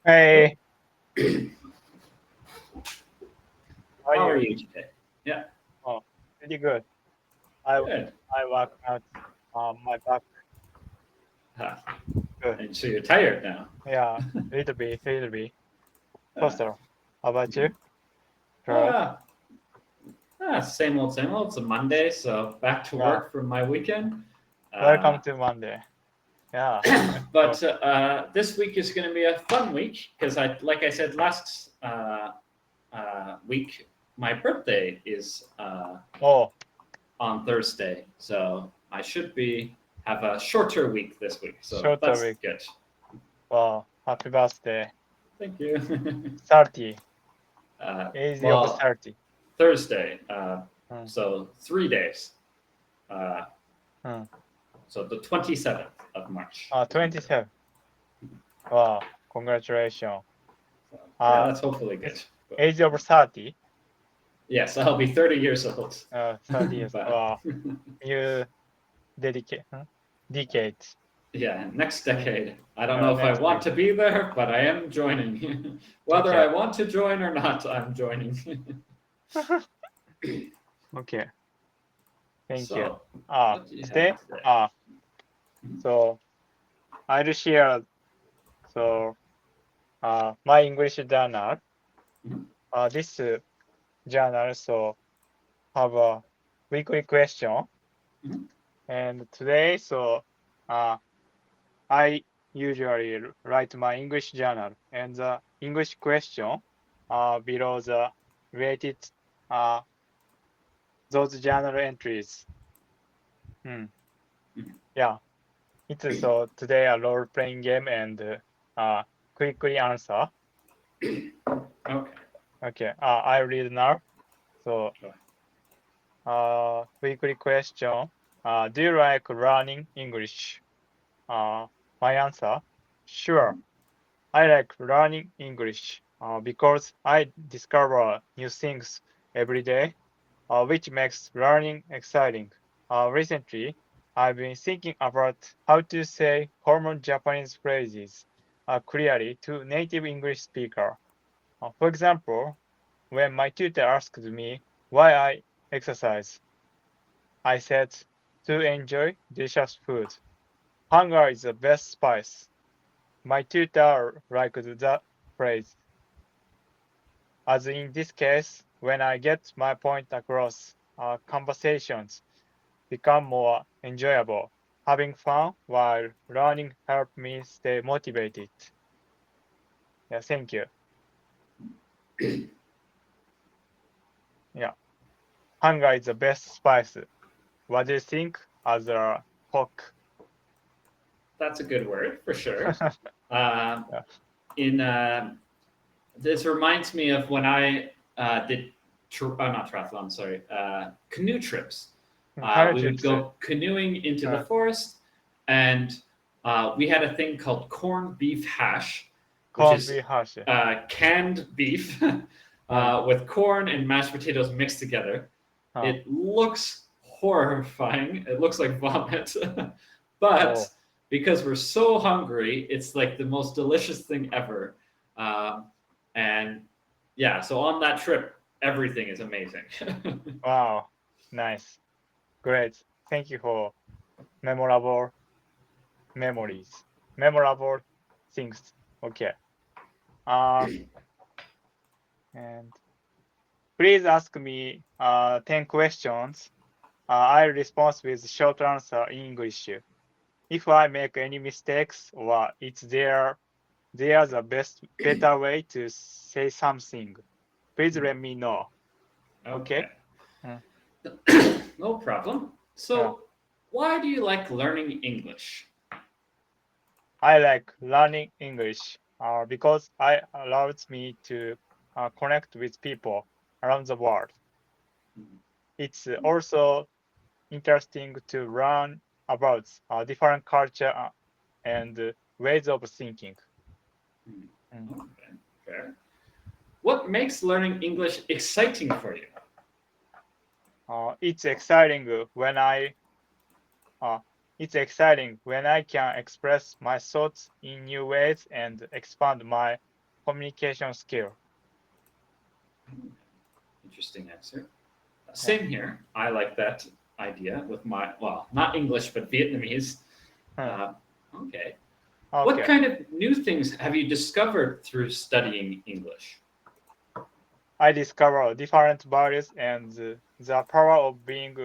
Hey, how are How are you? you today? Yeah, Oh, pretty good. I good. I work out my back. Ah, Good. and so you're tired now. Yeah, little bit. So, how about you? Good. Ah, same old, same old. It's a Monday, so back to Yeah. work from my weekend. Welcome Uh, to Monday. Yeah. So, but this week is going to be a fun week because like I said last week, my birthday is oh, on Thursday, so I should be have a shorter week this week. So shorter that's week. good. Wow, happy birthday. Thank you. 30. uh, Age of well, 30. Thursday. Hmm. So 3 days. Uh, Hmm. so the 27th of March. 27. Wow, congratulations. So, yeah, Uh, that's hopefully good. it's But, age of 30. yes, I'll be 30 years old. 30 years. But Wow, you dedicate, decades. yeah, next decade. I don't know if I Next want week. to be there, but I am joining. Whether Okay. I want to join or not, I'm joining. Okay. Thank you. So, what do you have Today, today? so I'll share so my English journal. Mhm. This journal so have a weekly question, Mhm. and today uh I usually write my English journal, and the English question below the related uh those journal entries. Hmm. Mhm. Yeah, it's so today a role playing game and quickly answer. Okay. Okay, I read now. So, weekly question. Do you like learning English? My answer, sure. I like learning English because I discover new things every day, which makes learning exciting. Recently, I've been thinking about how to say common Japanese phrases clearly to native English speaker. For example, when my tutor asked me why I exercise, I said to enjoy delicious food. Hunger is the best spice. My tutor liked that phrase. As in this case, when I get my point across, conversations become more enjoyable. Having fun while learning help me stay motivated. Yeah, thank you. Yeah, hunger is the best spice. What do you think as a cook? That's a good word for sure. Uh, Yeah. in This reminds me of when I did not triathlon, sorry, canoe trips. How We did would you go canoeing into the uh, forest, and we had a thing called corned beef hash, which corned is beef hash? canned beef Uh, with corn and mashed potatoes mixed together. uh, It looks horrifying. It looks like vomit, but oh, because we're so hungry, it's like the most delicious thing ever. Um, and yeah, so on that trip, everything is amazing. wow, nice, great. Thank you for memorable memories, memorable things. Okay. Uh, and please ask me 10 questions. I'll respond with short answer in English. If I make any mistakes or it's there's a better way to say something, please let me know. Okay? Okay, Mm, no problem. yeah. So, why do you like learning English? I like learning English because it allows me to connect with people around the world. It's also interesting to learn about different culture and ways of thinking. Mm. Okay, fair. What makes learning English exciting for you? It's exciting when I It's exciting when I can express my thoughts in new ways and expand my communication skill. Interesting answer. Same here. I like that idea with my, well, not English, but Vietnamese. Hmm. Okay. What Okay. kind of new things have you discovered through studying English? I discover different values and the power of being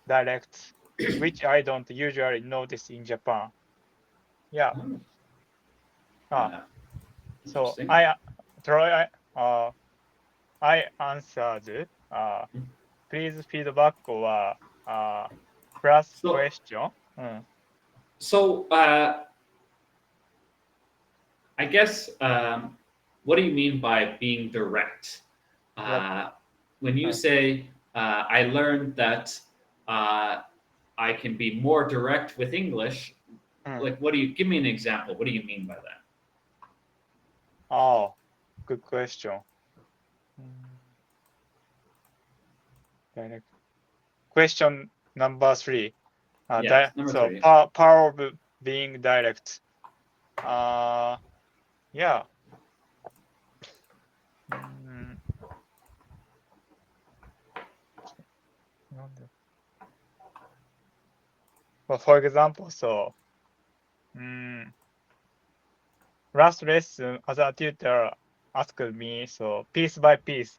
direct, which I don't usually notice in Japan. Yeah. Oh, Ah, so interesting. I try. I answered. Please feedback or plus So, question. so I guess, what do you mean by being direct? That When you uh, say, I learned that uh, I can be more direct with English, mm. like, what do you, give me an example. What do you mean by that? Oh, good question. Mm, Direct. Question number 3. Yeah, number So three. power of being direct. Uh, yeah. Mm, well, for example, so last lesson, as a tutor asked me, so piece by piece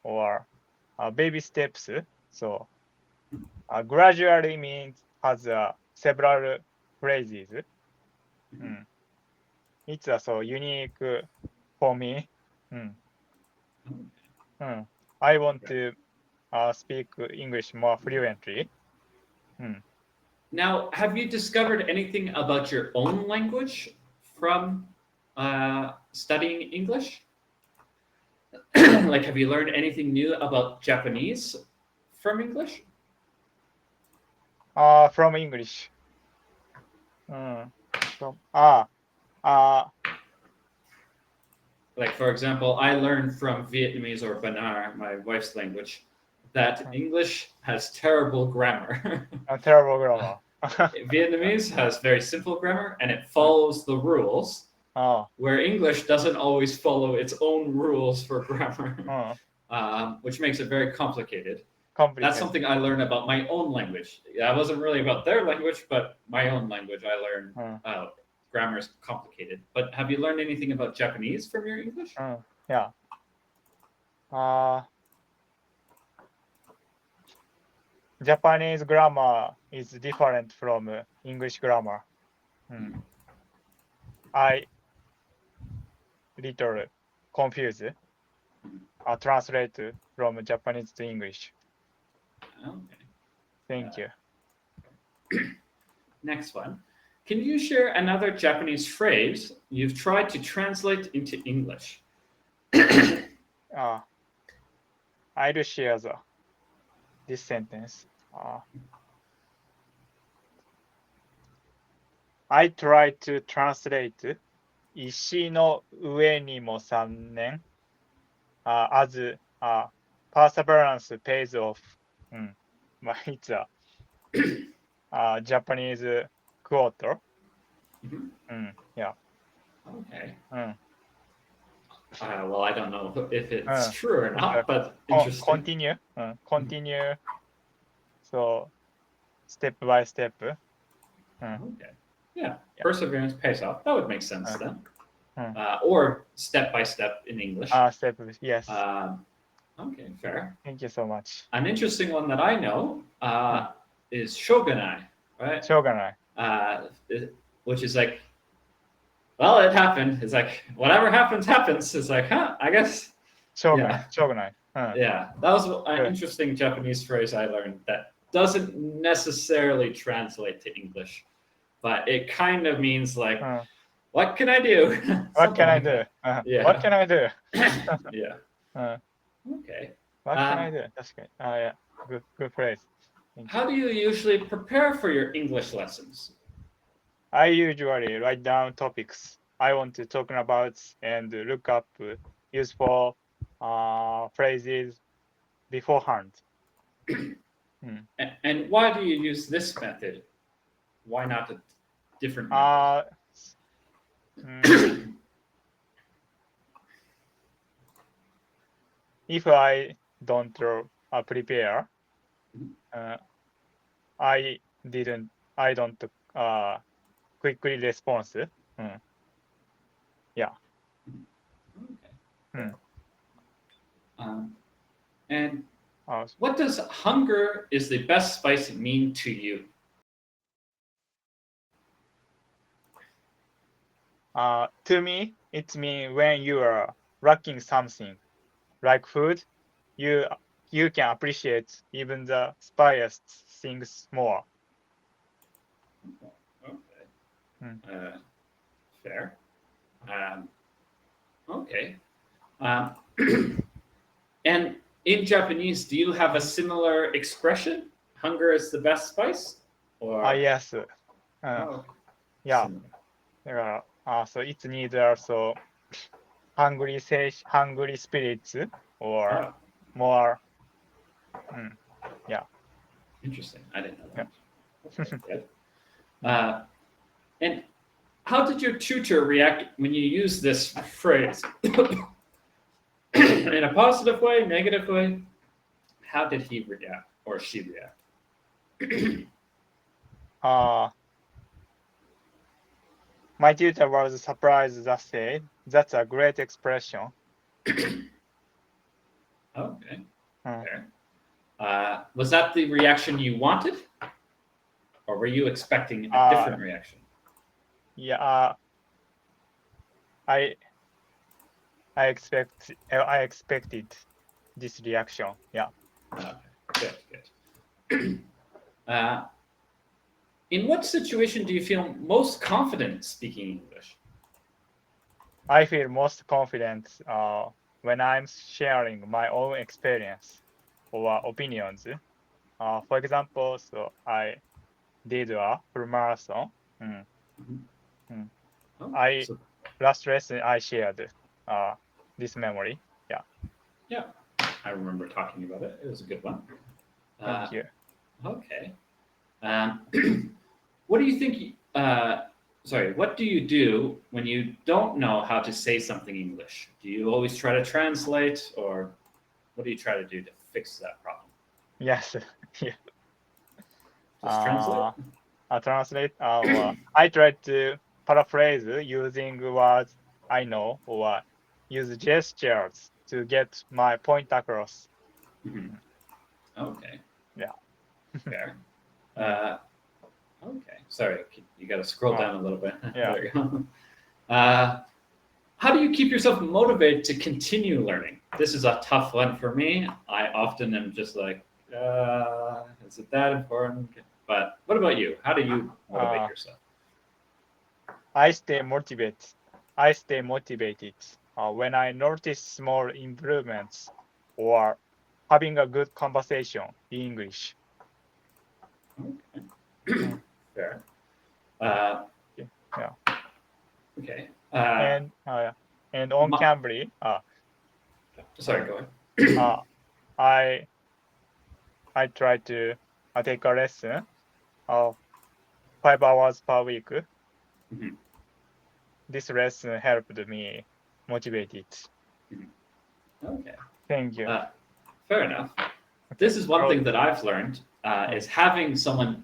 or baby steps. So gradually means has several phrases. Mhm. Mm. It's so unique for me. Mm. Mm. I want Okay. to speak English more fluently. Mm. Now, have you discovered anything about your own language from studying English? Like, have you learned anything new about Japanese from English? From English. Mm. From uh, Like, for example, I learned from Vietnamese or Banar, my wife's language, that mm, English has terrible grammar. a terrible grammar. Vietnamese has very simple grammar and it Mm. follows the rules, Oh, where English doesn't always follow its own rules for grammar, mm. which makes it very complicated. That's Complicated. something I learned about my own language. That wasn't really about their language, but my own language. I learned Mm. grammar is complicated. But have you learned anything about Japanese from your English? Mm. Yeah. Uh, Japanese grammar is different from English grammar. Mm. Hmm. I little confused. Translate from Japanese to English. Okay. Thank you. Next one. Can you share another Japanese phrase you've tried to translate into English? Uh, I'll share this sentence. I try to translate 石の上にも3年 as perseverance pays off. まあ、it's a Japanese quote. Mhm. Yeah. Okay. うん。Well, I don't know if it's うん。true or not, but interesting. Continue. Continue. So, step by step. Okay. Yeah. Yeah. Perseverance pays off. That would make sense うん。then. うん。Or step by step in English. Step. Yes. Okay, fair. Thank you so much. An interesting one that I know is shogunai, right? しょうがない。Which is like, well, it happened. It's like, whatever happens, happens. It's like, huh, I guess. しょうがない。 Yeah. しょうがない。Yeah. That was an Good. interesting Japanese phrase I learned that doesn't necessarily translate to English, but it kind of means like, what can I do? What Something can I like do? that. Yeah. What can I do? Yeah. うん。 Okay. What can I do? 確かに。Yeah. Good phrase. Thank you. How do you usually prepare for your English lessons? I usually write down topics I want to talk about and look up useful phrases beforehand. And why do you use this method? why not a different method? If I don't prepare, I don't quickly response. Yeah. Okay. And what does hunger is the best spice mean to you? To me, it means when you are lacking something, like food, you can appreciate even the spiciest things more. Okay. Fair. Okay. And in Japanese, do you have a similar expression? Hunger is the best spice? Or Yes. Yeah. similar. So it's neither so hungry spirits or more. Yeah. Interesting. I didn't know that. Yeah. Okay, good. And how did your tutor react when you used this phrase? In a positive way, negative way? How did he react or she react? My tutor was surprised that said, "That's a great expression." Okay. Fair. Was that the reaction you wanted? Or were you expecting a different reaction? Yeah. I expected this reaction. Yeah. Okay. Good. In what situation do you feel most confident speaking English? I feel most confident when I'm sharing my own experience or opinions. For example, so I did a full marathon. Last lesson I shared this memory. Yeah. Yeah, I remember talking about it. It was a good one. Thank you. Okay. What do you think? What do you do when you don't know how to say something English? Do you always try to translate, or what do you try to do to fix that problem? Yes. Yeah. Just translate. Translate. I try to paraphrase using words I know or use gestures to get my point across. Okay. Yeah. Fair. Okay. Sorry, you got to scroll down a little bit. Yeah. There you go. How do you keep yourself motivated to continue learning? This is a tough one for me. I often am just like, is it that important? But what about you? How do you motivate yourself? I stay motivated. When I notice small improvements or having a good conversation in English. Okay. Fair. Yeah. Okay. And on Cambly, sorry, go ahead. I try to take a lesson 5 hours per week. This lesson helped me motivated. Okay. Thank you. Fair enough. This is one thing that I've learned is having someone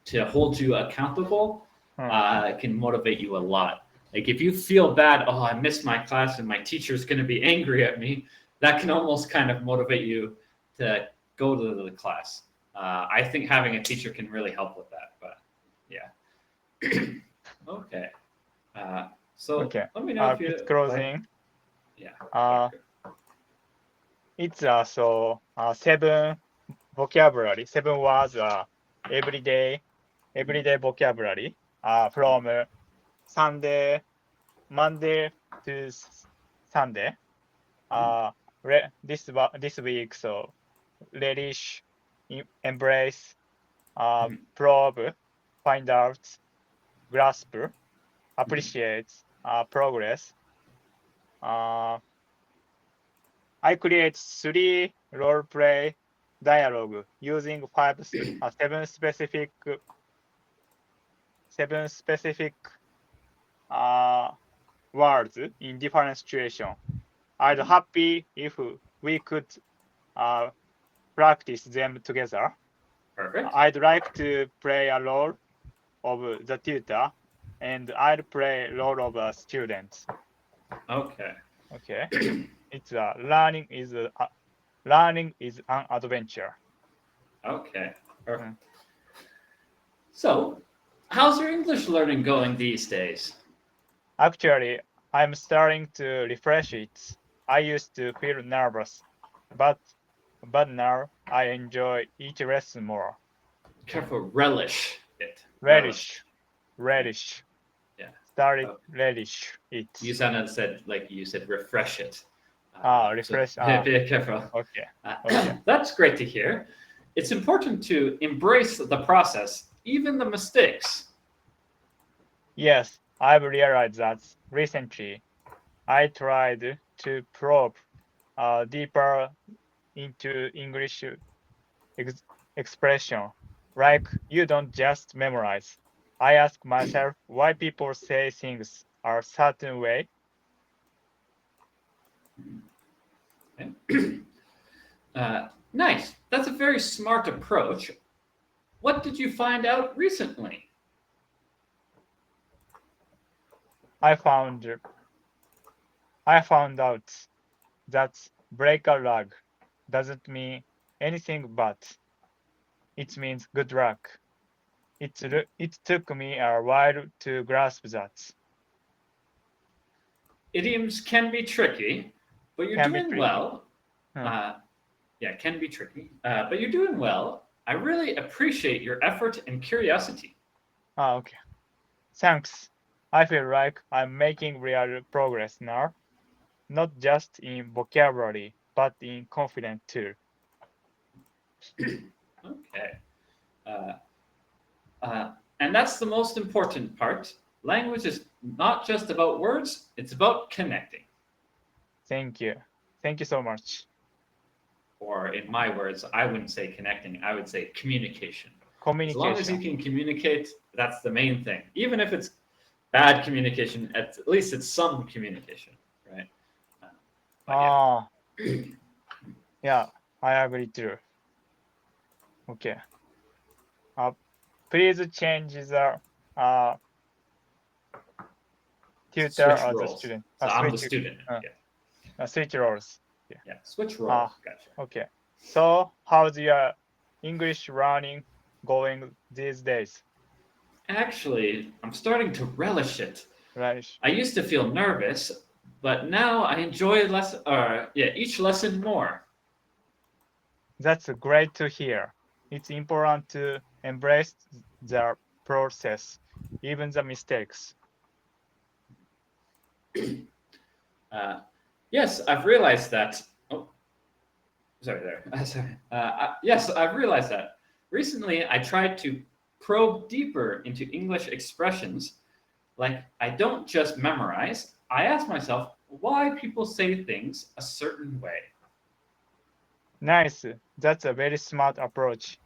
to hold you accountable can motivate you a lot. Like if you feel bad, oh, I missed my class and my teacher's going to be angry at me, that can almost kind of motivate you to go to the class. I think having a teacher can really help with that. But yeah. Okay. So let me know if you. It's closing. Yeah. It's so 7 vocabulary, 7 words everyday vocabulary from Monday to Sunday. This week, so relish, embrace, probe, find out, grasp, appreciate, progress. I create 3 role play dialogue using 7 specific seven specific uh, words in different situations. I'd happy if we could uh, practice them together. Perfect. I'd like to play a role of the tutor, and I'd play role of a student. Okay. Okay, it's learning is an adventure. Okay. Perfect. Mm. So, how's your English learning going these days? Actually, I'm starting to refresh it. I used to feel nervous, but now I enjoy each lesson more. Careful, relish it. Relish. Relish, relish, Yeah. started Oh, relish you it. sounded said like you said refresh it. So Refresh. be careful. Okay, okay. That's great to hear. It's important to embrace the process, even the mistakes. Yes, I've realized that recently. I tried to probe deeper into English ex- expression. Like you don't just memorize. I ask myself why people say things a certain way. Okay. Nice. That's a very smart approach. What did you find out recently? I found I found out that break a leg doesn't mean anything but it means good luck. It took me a while to grasp that. Idioms can be tricky, but you're Can be doing tricky. well. Hmm. Uh, yeah, can be tricky, but you're doing well. I really appreciate your effort and curiosity. Okay. Thanks. I feel like I'm making real progress now, not just in vocabulary, but in confidence too. Okay. Uh, and that's the most important part. Language is not just about words, it's about connecting. Thank you. Thank you so much. Or, in my words, I wouldn't say connecting, I would say communication. As long as you Communication. can communicate, that's the main thing. Even if it's bad communication, at least it's some communication, right? Uh, but yeah. Ah, yeah, I agree too. Okay. Uh, Please change the uh, tutor Switch or the roles. student. So I'm the Switch student. uh, Yeah. switch roles. Yeah. Yeah. Switch Ah, roles. Gotcha. okay. So, how's your English learning going these days? Actually, I'm starting to relish it. Right. I used to feel nervous, but now I enjoy each lesson more. That's great to hear. It's important to embrace the process, even the mistakes. Uh, yes, I've realized that. Oh, sorry there. Sorry. Yes, I've realized that. Recently, I tried to probe deeper into English expressions. Like, I don't just memorize, I ask myself why people say things a certain way. Nice. That's a very smart approach.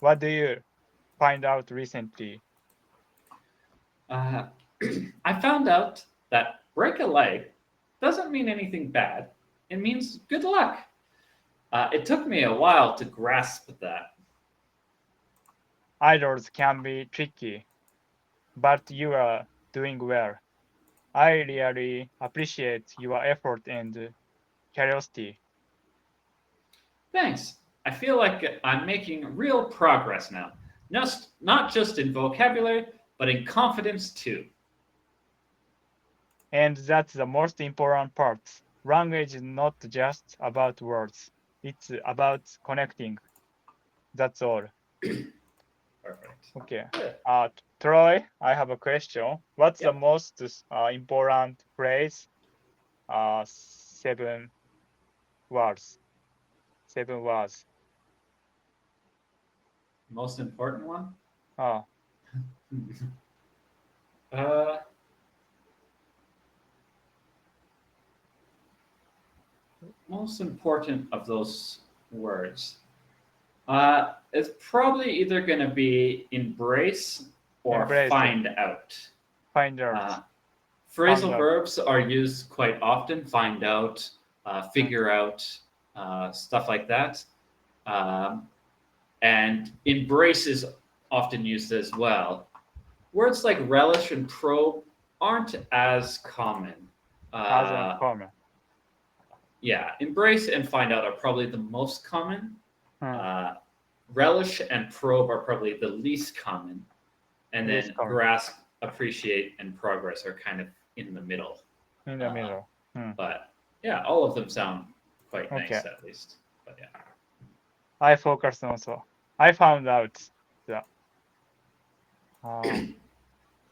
What do you find out recently? Uh, I found out that break a leg doesn't mean anything bad, it means good luck. It took me a while to grasp that. Idols can be tricky, but you are doing well. I really appreciate your effort and curiosity. Thanks. I feel like I'm making real progress now. Not just in vocabulary, but in confidence too. And that's the most important part. Language is not just about words, it's about connecting. That's all. Perfect. Okay. Good. Troy, I have a question. What's the Yep. most important phrase? Seven words. 7 words. Most important one? Uh, uh, Most important of those words. It's probably either going to be embrace or Embrace. find out. Find out. Phrasal Found out. verbs are used quite often. Find out, figure out, stuff like that. And embrace is often used as well. Words like relish and probe aren't as common. As uncommon. Yeah, embrace and find out are probably the most common. Relish and probe are probably the least common. And Least then common. grasp, appreciate, and progress are kind of in the middle. In the middle. But yeah, all of them sound quite nice Okay. at least. But yeah. I focused also. I found out the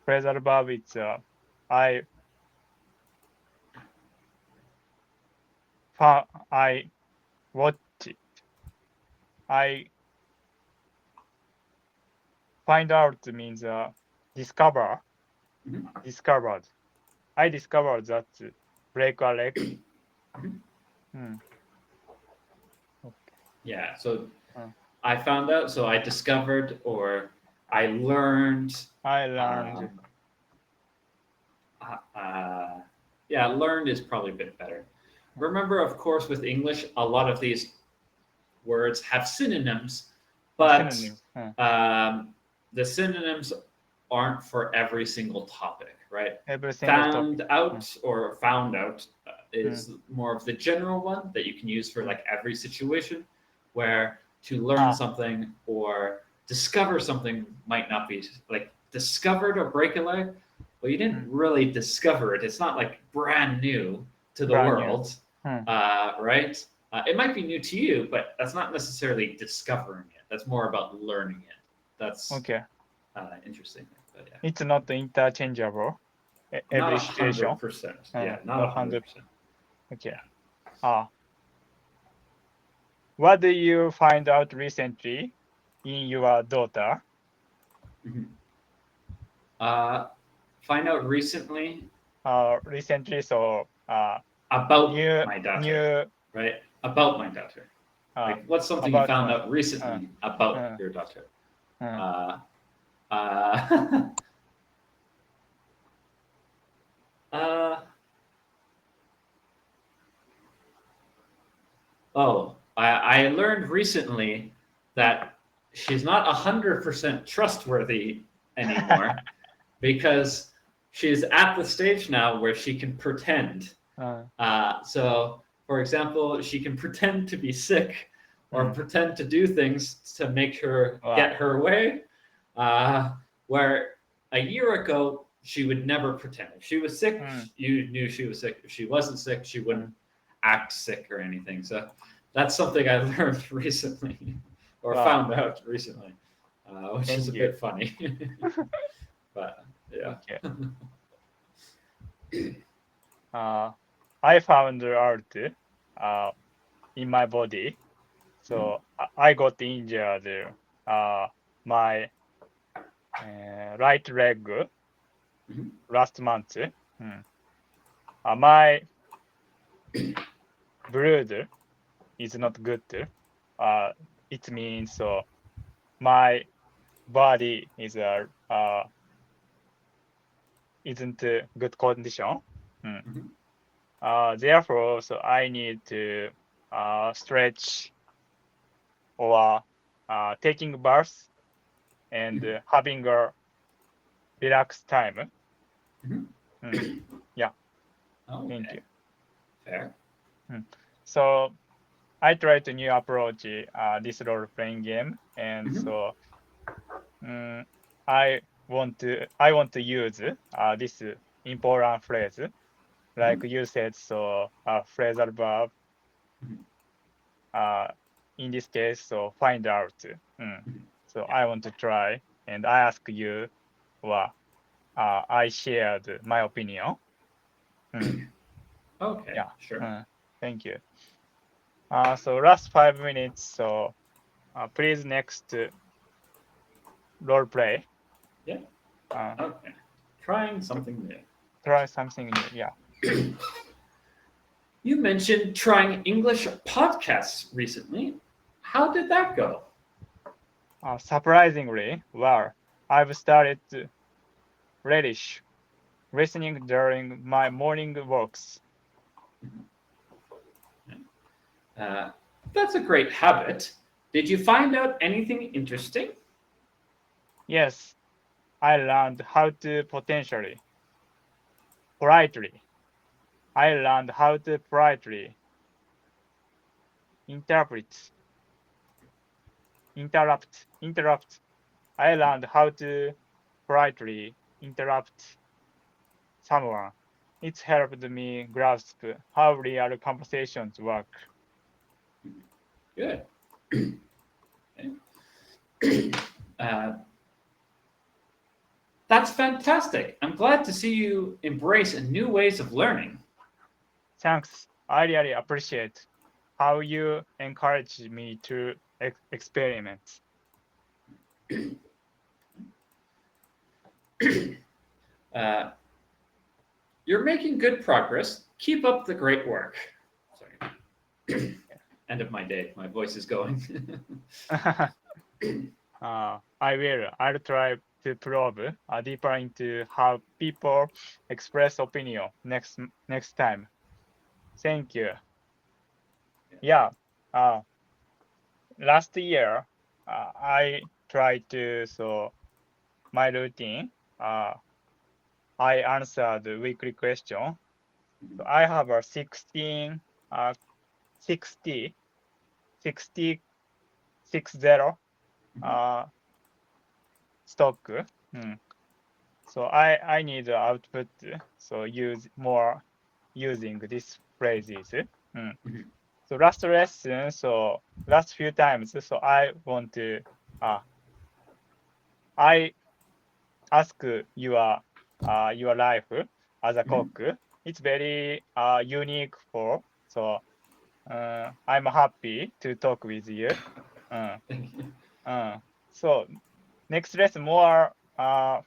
phrasal verb is I watch it. I find out means discover. Mhm. Discovered. I discovered that break a leg. Yeah, so I found out, so I discovered, or I learned. I learned. Yeah, learned is probably a bit better. Remember, of course, with English, a lot of these words have synonyms, but Synonyms. the synonyms aren't for every single topic, right? Every single Found topic. out or found out is more of the general one that you can use for like every situation, where to learn something or discover something might not be like discovered or break a leg. Well, you didn't really discover it. It's not like brand new to the world, right? It might be new to you, but that's not necessarily discovering it. That's more about learning it. That's okay. Interesting. But yeah. It's not interchangeable. Every Not situation. 100%. Yeah, not 100%. Okay. What do you find out recently in your daughter? Find out recently. Recently, so about my daughter, right? About my daughter. Like, what's something you found out recently about your daughter? I learned recently that she's not 100% trustworthy anymore because she's at the stage now where she can pretend. So, for example, she can pretend to be sick or pretend to do things to make her get her way. Where a year ago, she would never pretend. If she was sick, you knew she was sick. If she wasn't sick, she wouldn't act sick or anything. So that's something I learned recently or found out recently, which is a bit funny. But yeah. I found out in my body. So I got injured my right leg last month. My blood is not good. It means so my body is isn't a good condition. Therefore, so I need to stretch or taking bath and having a relaxed time. Yeah. Okay. Thank you. Fair. So I tried a new approach this role playing game, and so I want to use this important phrase, like you said. So phrasal verb. In this case, so find out. So I want to try, and I ask you, well, I shared my opinion. Okay. Yeah. Sure. Thank you. So last 5 minutes. So please next role play. Yeah. Okay. Trying something new. Try something new. Yeah. You mentioned trying English podcasts recently. How did that go? Surprisingly, well. I've started Relish, listening during my morning walks. Uh, that's a great habit. Did you find out anything interesting? Yes, I learned how to politely. I learned how to politely interpret, interrupt. I learned how to politely interrupt someone. It's helped me grasp how real conversations work. Good. Uh, that's fantastic. I'm glad to see you embrace new ways of learning. Thanks. I really appreciate how you encourage me to experiment. Uh, you're making good progress. Keep up the great work. Sorry. End of my day. My voice is going. I will. I'll try to probe deeper into how people express opinion next time. Thank you. Yeah. Uh, Last year, I tried to my routine. Uh, I answered the weekly question. So I have a 16, 60, 60, 60 stock. Mm. So I need output. So use more using these phrases. Mm. Mhm. So last lesson. So last few times. So I want to. I ask your life as a Mhm. cook. It's very unique for. So I'm happy to talk with you. Uh, Thank you. so next lesson more uh,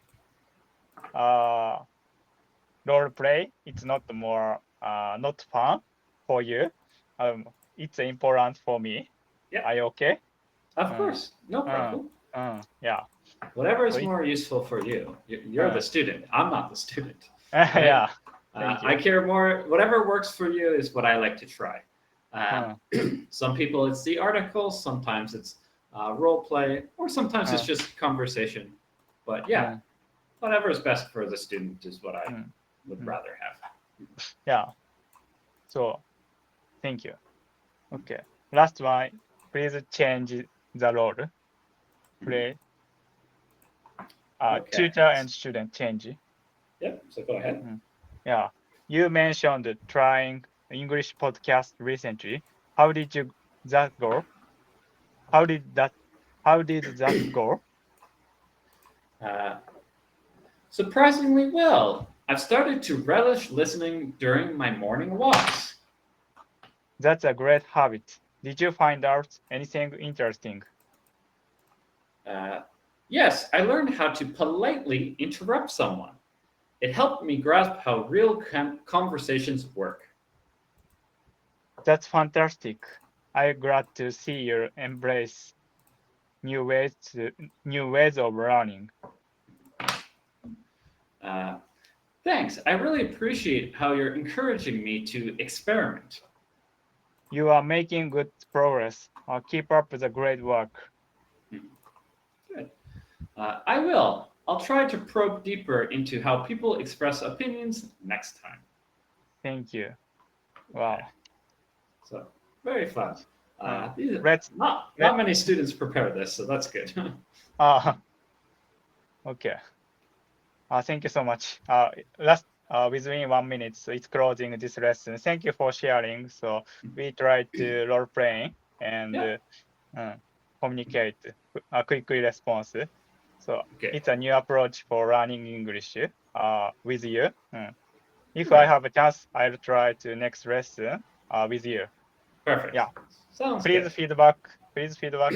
role play. It's not more not fun for you. Um, it's important for me. Yeah, Are you okay? of Uh, course. No uh, problem. yeah. Whatever So is it, more useful for you. You're the uh, student. I'm not the student. Right? yeah. Thank I you. care more. Whatever works for you is what I like to try. Uh, Uh, some people it's the article, sometimes it's role play, or sometimes it's uh, just conversation. But yeah, mm, whatever is best for the student is what I mm, would mm. rather have. Yeah. So thank you. Okay. Last one. Please change the role. Play. Okay. Tutor and student change. Yep. So go ahead. Mm. Yeah. You mentioned trying English podcast recently. How did you that go? How did that how did that go? Uh, surprisingly well. I've started to relish listening during my morning walks. That's a great habit. Did you find out anything interesting? Uh, yes, I learned how to politely interrupt someone. It helped me grasp how real conversations work. That's fantastic. I'm glad to see you embrace new ways new ways of learning. Uh, thanks. I really appreciate how you're encouraging me to experiment. You are making good progress. Keep up the great work. Good. I will. I'll try to probe deeper into how people express opinions next time. Thank you. Okay. Wow. So very fun. Uh, These let's not let many students prepare this, so that's good. uh okay. Thank you so much. Last within 1 minute, so it's closing this lesson. Thank you for sharing. So we try to role playing and Yeah. uh, communicate a quickly response. So Okay. it's a new approach for learning English with you. If All I right. have a chance, I'll try to next lesson with you. Perfect. Yeah. Sounds Please good. feedback. Please feedback.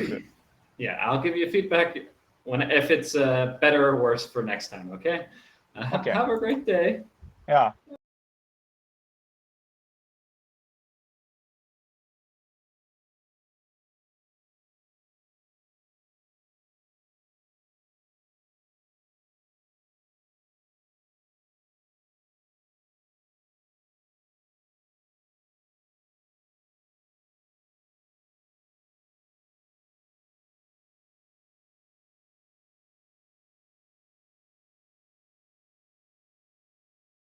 Yeah, I'll give you feedback when if it's better or worse for next time. Okay. Okay. Have a great day. Yeah.